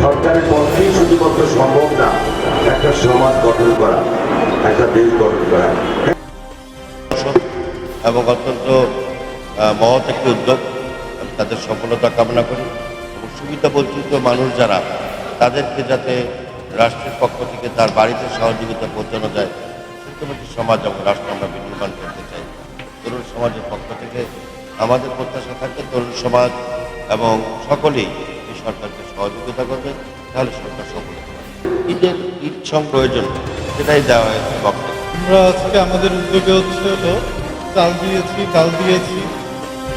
সরকারের পক্ষেই শুধুমাত্র সম্ভব না একটা সমাজ গঠন করা, একটা দেশ গঠন করা। এবং অত্যন্ত মহৎ একটি উদ্যোগ। আমি তাদের সফলতা কামনা করি এবং সুবিধা বঞ্চিত মানুষ যারা, তাদেরকে যাতে রাষ্ট্রের পক্ষ থেকে তার বাড়িতে সহযোগিতা পৌঁছানো যায়, সেরকম একটি সমাজ এবং রাষ্ট্র আমরা বিনির্মাণ করতে চাই। তরুণ সমাজের পক্ষ থেকে আমাদের প্রত্যাশা থাকে তরুণ সমাজ এবং সকলেই এই সরকারকে সহযোগিতা করবে, তাহলে সরকার সফল হবে। ঈদের ঈদ প্রয়োজন, সেটাই দেওয়া হয়েছে বক্তব্য। আমরা আজকে আমাদের উদ্যোগে হলো চাল দিয়েছি, ডাল দিয়েছি,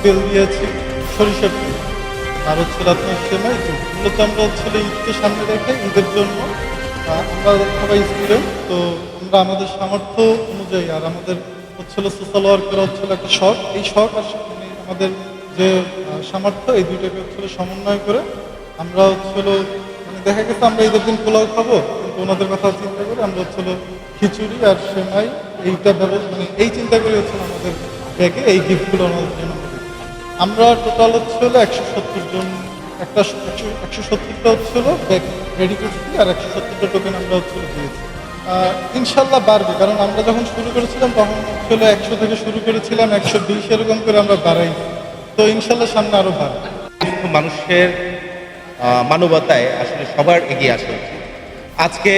তেল দিয়েছি, সরিষার তেল, আর আপনার সেমাই দুধ। মূলত আমরা ঈদকে সামনে রেখে ঈদের জন্য আমরা সবাই স্টুডেন্ট, তো আমরা আমাদের সামর্থ্য অনুযায়ী আর আমাদের সোশ্যাল ওয়ার্কের একটা শখ, এই শখ আর আমাদের যে সামর্থ্য, এই দুইটাকে সমন্বয় করে আমরা মানে দেখা গেছে আমরা ঈদের দিন পোলাও খাবো, কিন্তু ওনাদের কথা চিন্তা করে আমরা খিচুড়ি আর সেমাই এইটা মানে এই চিন্তা করে আমাদের ব্যাগে এই গিফটগুলো আমাদের জন্য আমরা টোটাল 170 জন, 170টা ব্যাগ রেডি করছি আর 170টা টোকেন আমরা দিয়েছি। ইনশাল্লাহ বাড়বে, কারণ আমরা যখন শুরু করেছিলাম তখন 100 থেকে শুরু করেছিলাম, 120 এরকম করে আমরা বাড়াই, তো ইনশাল্লাহ সামনে আরো বাড়বে। মানুষের মানবতায় আসলে সবার এগিয়ে আসা উচিত। আজকে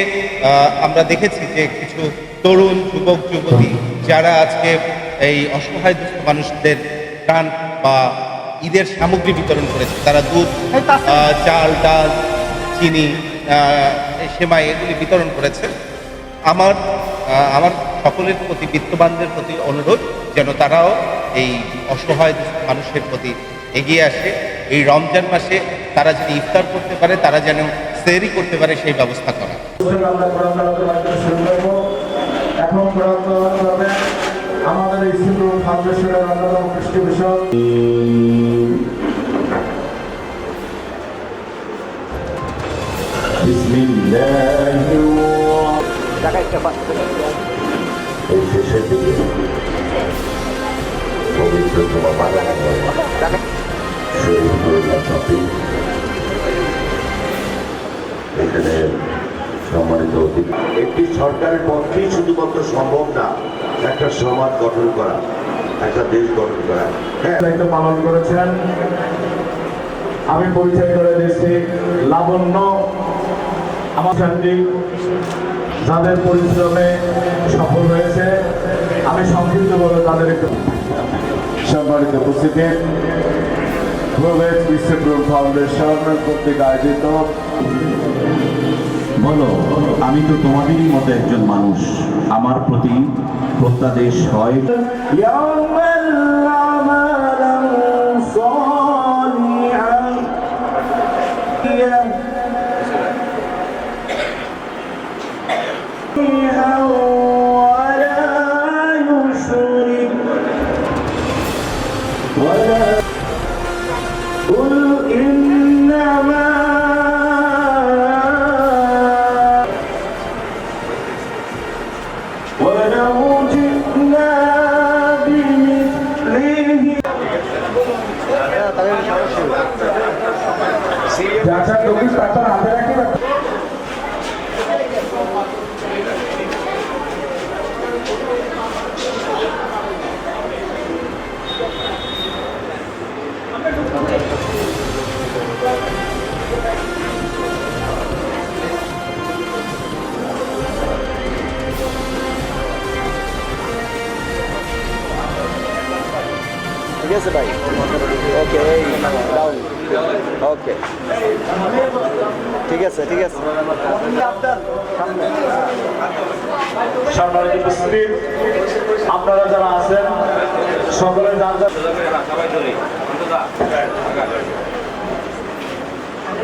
আমরা দেখেছি যে কিছু তরুণ যুবক যুবতী যারা আজকে এই অসহায় দুস্থ মানুষদের ত্রাণ বা ঈদের সামগ্রী বিতরণ করেছে, তারা দুধ, চাল, ডাল, চিনি, সেমাই এগুলি বিতরণ করেছে। আমার সকলের প্রতি, বিত্তবানদের প্রতি অনুরোধ যেন তারাও এই অসহায় মানুষের প্রতি এগিয়ে আসে। এই রমজান মাসে তারা যদি ইফতার করতে পারে, তারা যেন সেহরি করতে পারে, সেই ব্যবস্থা করা। আমাদের এই সিন্ধু ফাউন্ডেশনের অন্যতম কৃষ্টি বিষয় এই শেষের দিকে পবিত্র তোমার বাগান এখানে সম্মানিত অতিথি। একটি সরকারের পক্ষেই শুধুমাত্র সম্ভব না একটা সমাজ গঠন করা, একটা দেশ গঠন করা। দায়িত্ব পালন করেছেন। আমি পরিচয় করে দিচ্ছি লাবণ্য, আমার যাদের পরিশ্রমে সফল হয়েছে। আমি সংক্ষিপ্ত বলে তাদের একটু সম্মানিত উপস্থিতি, বিশ্বপ্রুর ফাউন্ডেশন কর্তৃক আয়োজিত। বলো, আমি তো তোমাদেরই মতো একজন মানুষ, আমার প্রতি প্রত্যাদেশ হয় হাতে রাখি। ঠিক আছে ভাই, ওকে, ডাউন, ওকে, ঠিক আছে, ঠিক আছে। সম্মানিত উপস্থিতি, আপনারা যারা আছেন সকলে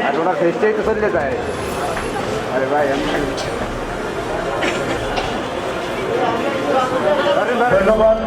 আর ওনার ফেসটাই তো চলে যায়। আরে ভাই, ধন্যবাদ।